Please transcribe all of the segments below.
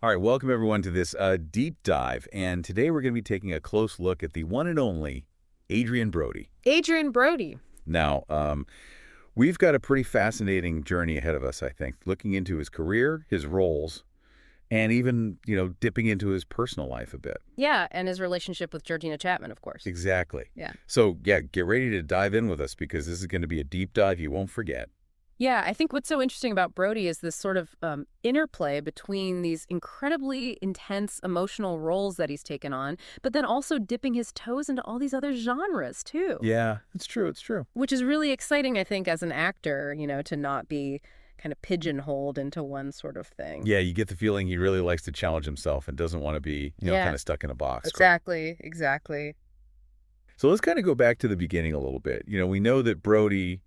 All right, welcome everyone to this deep dive, and today we're going to be taking a close look at the one and only Adrien Brody. Adrien Brody. Now, we've got a pretty fascinating journey ahead of us, I think, looking into his career, his roles, and even, dipping into his personal life a bit. Yeah, and his relationship with Georgina Chapman, of course. Exactly. Yeah. So, yeah, get ready to dive in with us because this is going to be a deep dive you won't forget. Yeah, I think what's so interesting about Brody is this sort of interplay between these incredibly intense emotional roles that he's taken on, but then also dipping his toes into all these other genres, too. Yeah, it's true. It's true. Which is really exciting, I think, as an actor, to not be kind of pigeonholed into one sort of thing. Yeah, you get the feeling he really likes to challenge himself and doesn't want to be, kind of stuck in a box. Exactly, exactly. So let's kind of go back to the beginning a little bit. We know that Brody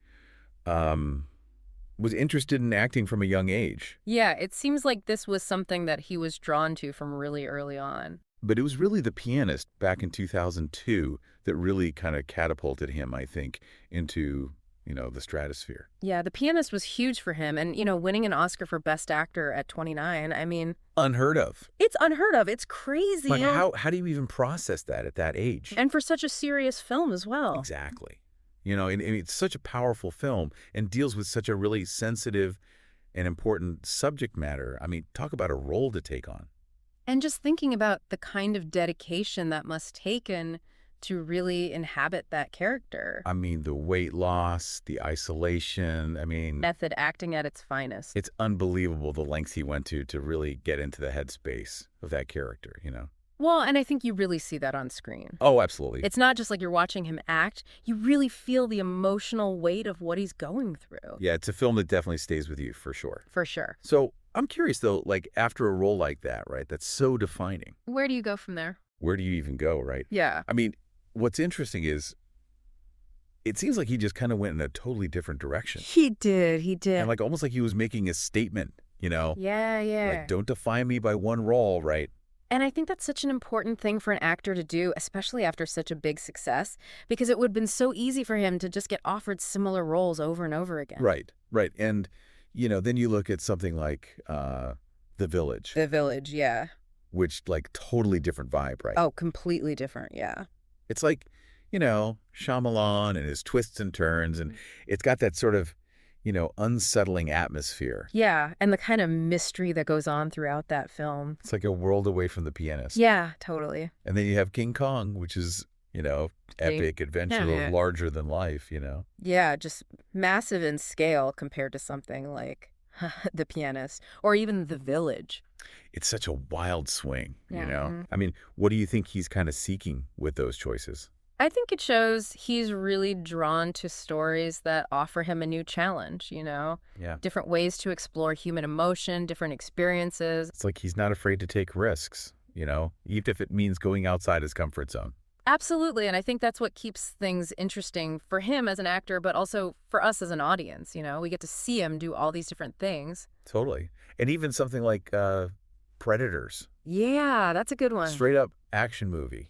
was interested in acting from a young age. Yeah, it seems like this was something that he was drawn to from really early on. But it was really The Pianist back in 2002 that really kind of catapulted him, I think, into, the stratosphere. Yeah, The Pianist was huge for him. And, winning an Oscar for Best Actor at 29, I mean... Unheard of. It's unheard of. It's crazy. Like, how do you even process that at that age? And for such a serious film as well. Exactly. And it's such a powerful film and deals with such a really sensitive and important subject matter. I mean, talk about a role to take on. And just thinking about the kind of dedication that must taken to really inhabit that character. I mean, the weight loss, the isolation, Method acting at its finest. It's unbelievable the lengths he went to really get into the headspace of that character, Well, and I think you really see that on screen. Oh, absolutely. It's not just like you're watching him act. You really feel the emotional weight of what he's going through. Yeah, it's a film that definitely stays with you, for sure. For sure. So I'm curious, though, like after a role like that, right, that's so defining. Where do you go from there? Where do you even go, right? Yeah. I mean, what's interesting is it seems like he just kind of went in a totally different direction. He did. And almost like he was making a statement, Yeah. Like, don't define me by one role, right? And I think that's such an important thing for an actor to do, especially after such a big success, because it would have been so easy for him to just get offered similar roles over and over again. Right. And, then you look at something like The Village. The Village, yeah. Which, totally different vibe, right? Oh, completely different, yeah. It's like, Shyamalan and his twists and turns, and it's got that sort of, unsettling atmosphere. Yeah, and the kind of mystery that goes on throughout that film. It's like a world away from The Pianist. Yeah, totally. And then you have King Kong, which is, epic adventure, larger than life, Yeah, just massive in scale compared to something like The Pianist or even The Village. It's such a wild swing, Yeah. I mean, what do you think he's kind of seeking with those choices? I think it shows he's really drawn to stories that offer him a new challenge, Yeah. Different ways to explore human emotion, different experiences. It's like he's not afraid to take risks, even if it means going outside his comfort zone. Absolutely, and I think that's what keeps things interesting for him as an actor, but also for us as an audience, We get to see him do all these different things. Totally. And even something like Predators. Yeah, that's a good one. Straight up action movie,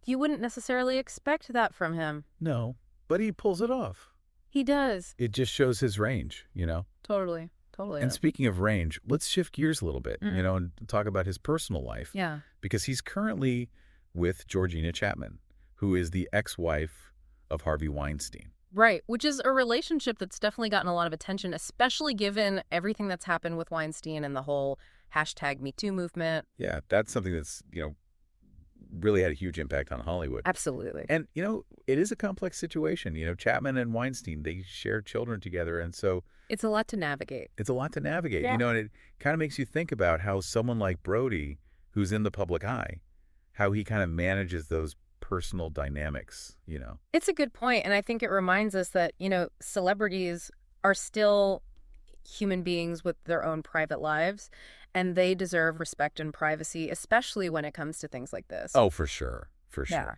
You wouldn't necessarily expect that from him. No, but he pulls it off. He does. It just shows his range, Totally. And speaking of range, let's shift gears a little bit, and talk about his personal life. Yeah. Because he's currently with Georgina Chapman, who is the ex-wife of Harvey Weinstein. Right, which is a relationship that's definitely gotten a lot of attention, especially given everything that's happened with Weinstein and the whole #MeToo movement. Yeah, that's something that's, really had a huge impact on Hollywood. Absolutely. And, it is a complex situation. Chapman and Weinstein, they share children together. And so it's a lot to navigate. Yeah. And it kind of makes you think about how someone like Brody, who's in the public eye, how he kind of manages those personal dynamics, It's a good point. And I think it reminds us that, celebrities are still human beings with their own private lives, and they deserve respect and privacy, especially when it comes to things like this. Oh, for sure. Yeah.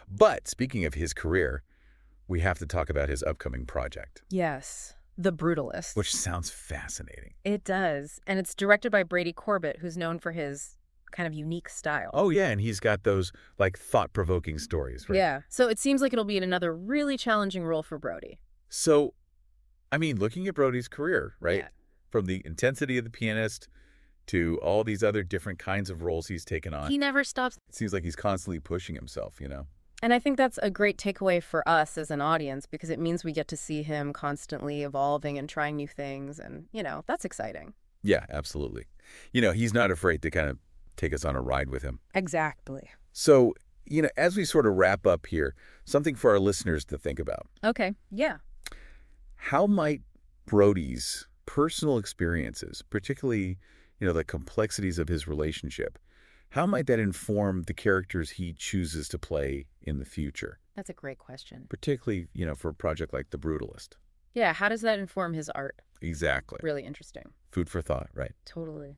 But speaking of his career, we have to talk about his upcoming project. Yes. The Brutalist. Which sounds fascinating. It does. And it's directed by Brady Corbett, who's known for his kind of unique style. Oh, yeah. And he's got those, thought-provoking stories, right? Yeah. So it seems like it'll be another really challenging role for Brody. So, looking at Brody's career, right? Yeah. From the intensity of The Pianist to all these other different kinds of roles he's taken on. He never stops. It seems like he's constantly pushing himself, you know? And I think that's a great takeaway for us as an audience because it means we get to see him constantly evolving and trying new things. And, that's exciting. Yeah, absolutely. He's not afraid to kind of take us on a ride with him. Exactly. So, as we sort of wrap up here, something for our listeners to think about. Okay. Yeah. How might Brody's personal experiences, particularly, the complexities of his relationship, how might that inform the characters he chooses to play in the future? That's a great question. Particularly, for a project like The Brutalist. Yeah. How does that inform his art? Exactly. Really interesting. Food for thought, right? Totally.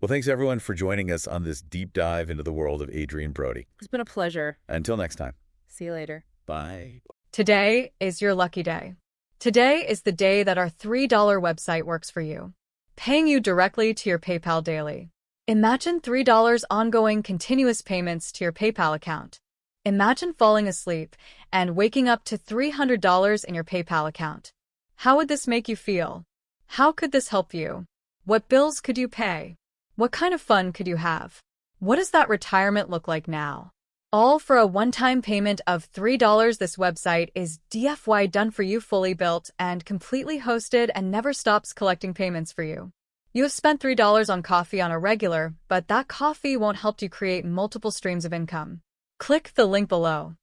Well, thanks everyone for joining us on this deep dive into the world of Adrien Brody. It's been a pleasure. Until next time. See you later. Bye. Today is your lucky day. Today is the day that our $3 website works for you, paying you directly to your PayPal daily. Imagine $3 ongoing continuous payments to your PayPal account. Imagine falling asleep and waking up to $300 in your PayPal account. How would this make you feel? How could this help you? What bills could you pay? What kind of fun could you have? What does that retirement look like now? All for a one-time payment of $3. This website is DFY done for you, fully built and completely hosted, and never stops collecting payments for you. You have spent $3 on coffee on a regular, but that coffee won't help you create multiple streams of income. Click the link below.